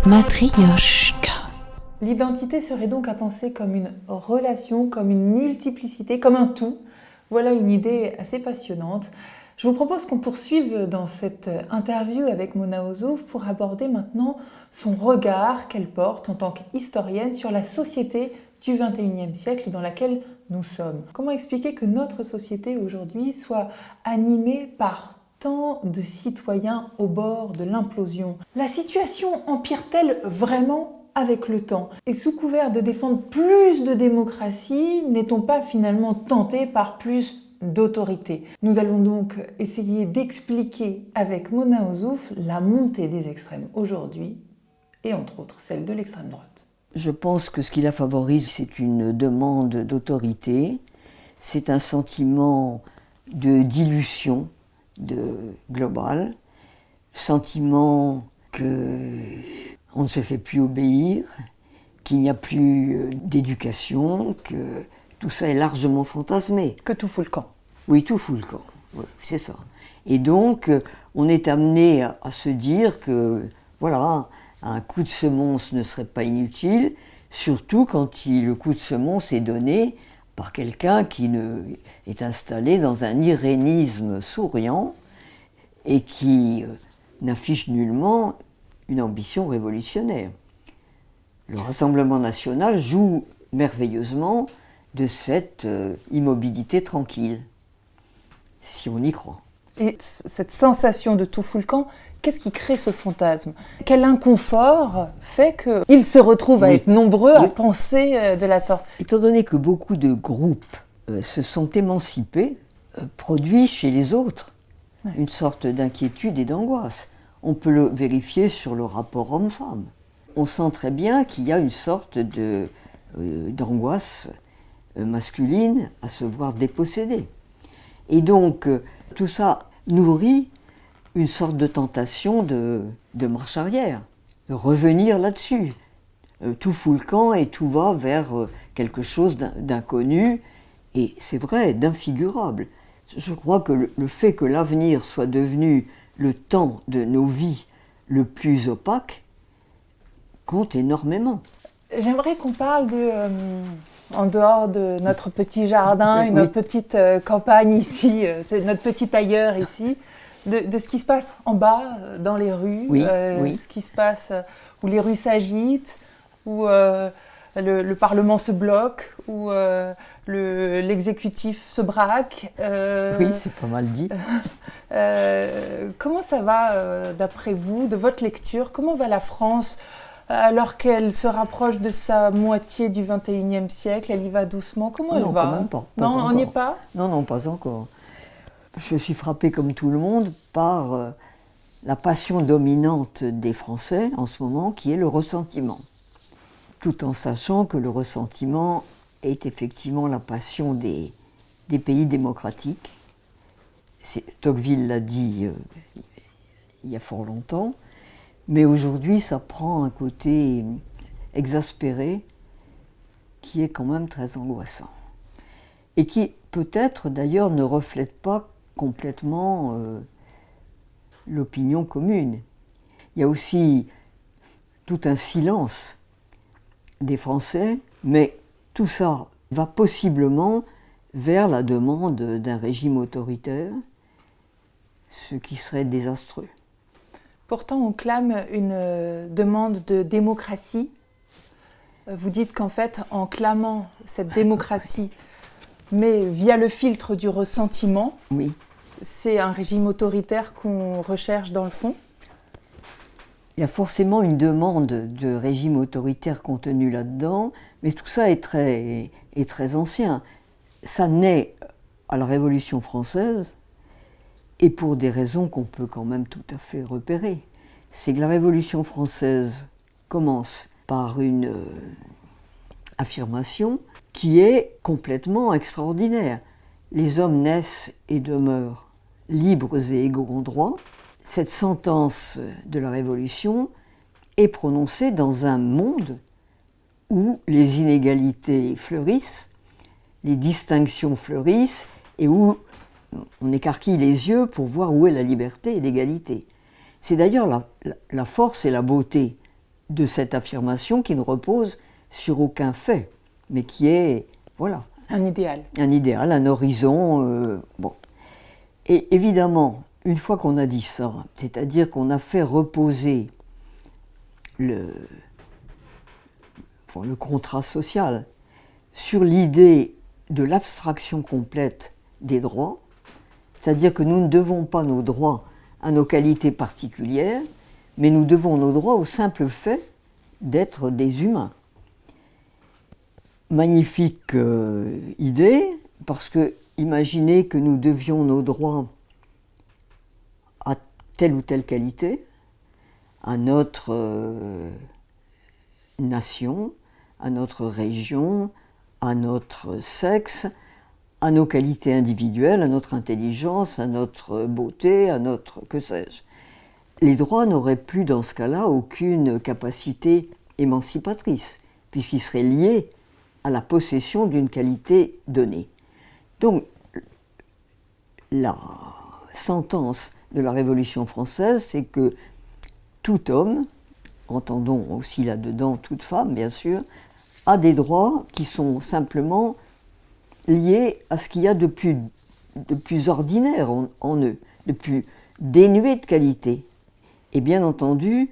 Matryoshka. L'identité serait donc à penser comme une relation, comme une multiplicité, comme un tout. Voilà une idée assez passionnante. Je vous propose qu'on poursuive dans cette interview avec Mona Ozouf pour aborder maintenant son regard qu'elle porte en tant qu'historienne sur la société du XXIe siècle dans laquelle nous sommes. Comment expliquer que notre société aujourd'hui soit animée par tant de citoyens au bord de l'implosion? La situation empire-t-elle vraiment avec le temps? Et sous couvert de défendre plus de démocratie, n'est-on pas finalement tenté par plus d'autorité? Nous allons donc essayer d'expliquer avec Mona Ozouf la montée des extrêmes aujourd'hui, et entre autres celle de l'extrême droite. Je pense que ce qui la favorise, c'est une demande d'autorité, c'est un sentiment de dilution globale, sentiment qu'on ne se fait plus obéir, qu'il n'y a plus d'éducation, que tout ça est largement fantasmé. Que tout fout le camp. Oui, tout fout le camp, oui, c'est ça. Et donc, on est amené à se dire que, voilà, un coup de semonce ne serait pas inutile, surtout quand le coup de semonce est donné par quelqu'un qui est installé dans un irénisme souriant et qui n'affiche nullement une ambition révolutionnaire. Le Rassemblement national joue merveilleusement de cette immobilité tranquille, si on y croit. Et cette sensation de tout fout le camp, qu'est-ce qui crée ce fantasme? Quel inconfort fait qu'ils se retrouvent à être nombreux à penser de la sorte? Étant donné que beaucoup de groupes se sont émancipés, produit chez les autres une sorte d'inquiétude et d'angoisse. On peut le vérifier sur le rapport homme-femme. On sent très bien qu'il y a une sorte d'angoisse masculine à se voir dépossédée. Et donc, tout ça nourrit une sorte de tentation de marche arrière, de revenir là-dessus. Tout fout le camp et tout va vers quelque chose d'inconnu, et c'est vrai, d'infigurable. Je crois que le fait que l'avenir soit devenu le temps de nos vies le plus opaque compte énormément. J'aimerais qu'on parle en dehors de notre petit jardin et notre petite campagne ici, c'est notre petit ailleurs ici, de ce qui se passe en bas, dans les rues, ce qui se passe où les rues s'agitent, où le Parlement se bloque, où l'exécutif se braque. Oui, c'est pas mal dit. Comment ça va, d'après vous, de votre lecture? Comment va la France alors qu'elle se rapproche de sa moitié du XXIe siècle? Elle y va doucement. Comment elle va? Quand même pas. Non, encore. On n'y est pas? Non, pas encore. Je suis frappée comme tout le monde par la passion dominante des Français en ce moment, qui est le ressentiment. Tout en sachant que le ressentiment est effectivement la passion des pays démocratiques. Tocqueville l'a dit il y a fort longtemps, mais aujourd'hui ça prend un côté exaspéré qui est quand même très angoissant. Et qui peut-être d'ailleurs ne reflète pas complètement l'opinion commune. Il y a aussi tout un silence des Français, mais tout ça va possiblement vers la demande d'un régime autoritaire, ce qui serait désastreux. Pourtant, on clame une demande de démocratie. Vous dites qu'en fait, en clamant cette démocratie, mais via le filtre du ressentiment, c'est un régime autoritaire qu'on recherche dans le fond? Il y a forcément une demande de régime autoritaire contenue là-dedans, mais tout ça est très ancien. Ça naît à la Révolution française, et pour des raisons qu'on peut quand même tout à fait repérer. C'est que la Révolution française commence par une affirmation qui est complètement extraordinaire. Les hommes naissent et demeurent libres et égaux en droit. Cette sentence de la Révolution est prononcée dans un monde où les inégalités fleurissent, les distinctions fleurissent, et où on écarquille les yeux pour voir où est la liberté et l'égalité. C'est d'ailleurs la force et la beauté de cette affirmation qui ne repose sur aucun fait, mais qui est, voilà. Un idéal. Un idéal, un horizon, bon. Et évidemment, une fois qu'on a dit ça, c'est-à-dire qu'on a fait reposer le contrat social sur l'idée de l'abstraction complète des droits, c'est-à-dire que nous ne devons pas nos droits à nos qualités particulières, mais nous devons nos droits au simple fait d'être des humains. Magnifique idée, parce que imaginez que nous devions nos droits à telle ou telle qualité, à notre nation, à notre région, à notre sexe, à nos qualités individuelles, à notre intelligence, à notre beauté, à notre que sais-je. Les droits n'auraient plus dans ce cas-là aucune capacité émancipatrice, puisqu'ils seraient liés à la possession d'une qualité donnée. Donc, la sentence de la Révolution française, c'est que tout homme, entendons aussi là-dedans toute femme, bien sûr, a des droits qui sont simplement liés à ce qu'il y a de plus ordinaire en eux, de plus dénué de qualité. Et bien entendu,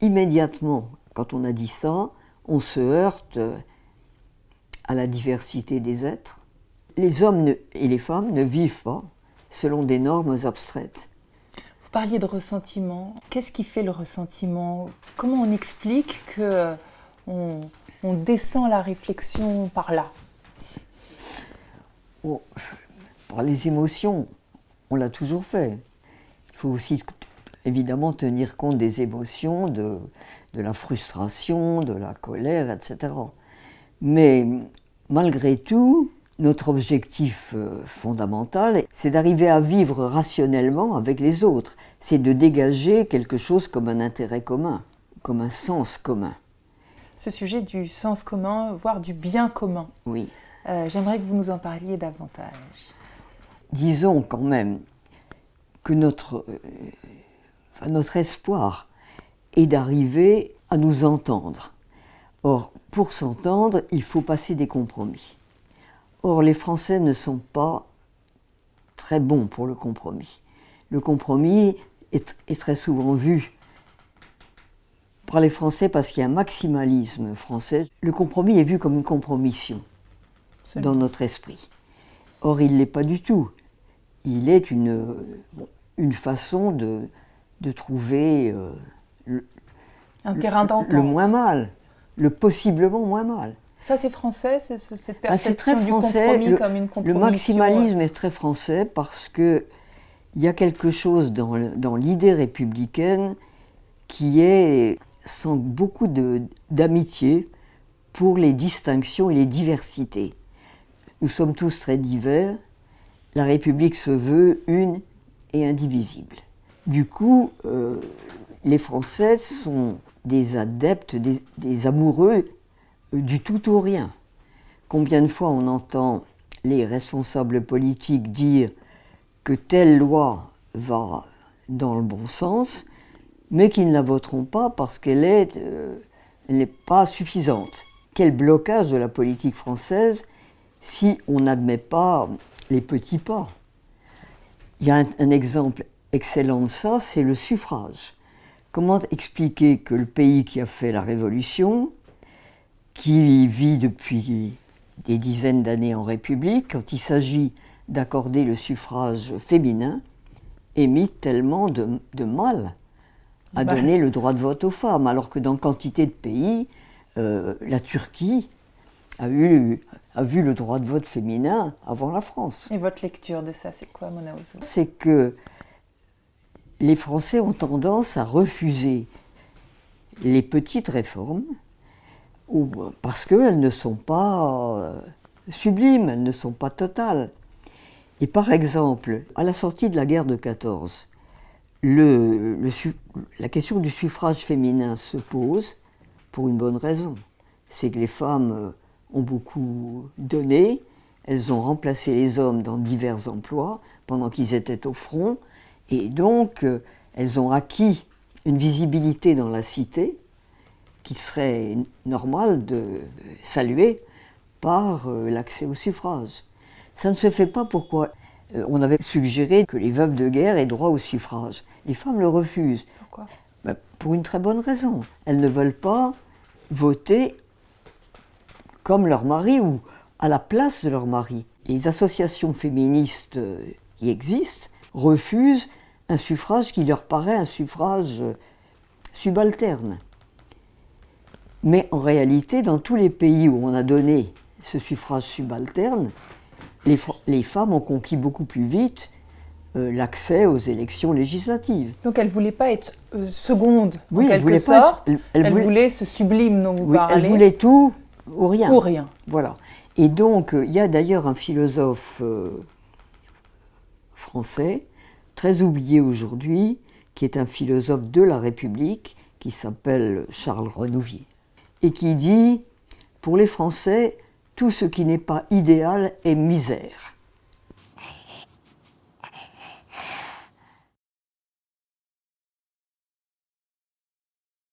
immédiatement, quand on a dit ça, on se heurte à la diversité des êtres. Les hommes et les femmes ne vivent pas selon des normes abstraites. Vous parliez de ressentiment. Qu'est-ce qui fait le ressentiment? Comment on explique qu'on descend la réflexion par là? Oh, par les émotions, on l'a toujours fait. Il faut aussi évidemment tenir compte des émotions, de la frustration, de la colère, etc. Mais malgré tout, notre objectif fondamental, c'est d'arriver à vivre rationnellement avec les autres. C'est de dégager quelque chose comme un intérêt commun, comme un sens commun. Ce sujet du sens commun, voire du bien commun. Oui. J'aimerais que vous nous en parliez davantage. Disons quand même que notre espoir est d'arriver à nous entendre. Or, pour s'entendre, il faut passer des compromis. Or, les Français ne sont pas très bons pour le compromis. Le compromis est très souvent vu par les Français parce qu'il y a un maximalisme français. Le compromis est vu comme une compromission dans notre esprit. Or, il ne l'est pas du tout. Il est une façon de trouver un terrain d'entente. Le moins mal, le possiblement moins mal. Ça, c'est français, cette C'est très perception du français. compromis comme une compromission. Le maximalisme est très français parce qu'il y a quelque chose dans l'idée républicaine qui est sans beaucoup d'amitié pour les distinctions et les diversités. Nous sommes tous très divers. La République se veut une et indivisible. Du coup, les Français sont des adeptes, des amoureux du tout ou rien. Combien de fois on entend les responsables politiques dire que telle loi va dans le bon sens, mais qu'ils ne la voteront pas parce qu'elle n'est pas suffisante. Quel blocage de la politique française si on n'admet pas les petits pas. Il y a un exemple excellent de ça, c'est le suffrage. Comment expliquer que le pays qui a fait la Révolution, qui vit depuis des dizaines d'années en République, quand il s'agit d'accorder le suffrage féminin, ait mis tellement de mal à donner le droit de vote aux femmes, alors que dans quantité de pays, la Turquie a vu le droit de vote féminin avant la France. Et votre lecture de ça, c'est quoi, Mona Ozoum? C'est que les Français ont tendance à refuser les petites réformes parce qu'elles ne sont pas sublimes, elles ne sont pas totales. Et par exemple, à la sortie de la guerre de 14, la question du suffrage féminin se pose pour une bonne raison. C'est que les femmes ont beaucoup donné, elles ont remplacé les hommes dans divers emplois pendant qu'ils étaient au front, et donc elles ont acquis une visibilité dans la cité qu'il serait normal de saluer par l'accès au suffrage. Ça ne se fait pas. Pourquoi ? On avait suggéré que les veuves de guerre aient droit au suffrage. Les femmes le refusent. Pourquoi ? Pour une très bonne raison. Elles ne veulent pas voter comme leur mari ou à la place de leur mari. Les associations féministes qui existent refusent un suffrage qui leur paraît un suffrage subalterne. Mais en réalité, dans tous les pays où on a donné ce suffrage subalterne, les femmes ont conquis beaucoup plus vite l'accès aux élections législatives. Donc elle ne voulait pas être seconde, Oui, en quelque sorte. Elle voulait ce sublime dont vous parlez. Elle voulait tout ou rien. Ou rien. Voilà. Et donc, il y a d'ailleurs un philosophe français, très oublié aujourd'hui, qui est un philosophe de la République, qui s'appelle Charles Renouvier, et qui dit « Pour les Français, tout ce qui n'est pas idéal est misère ».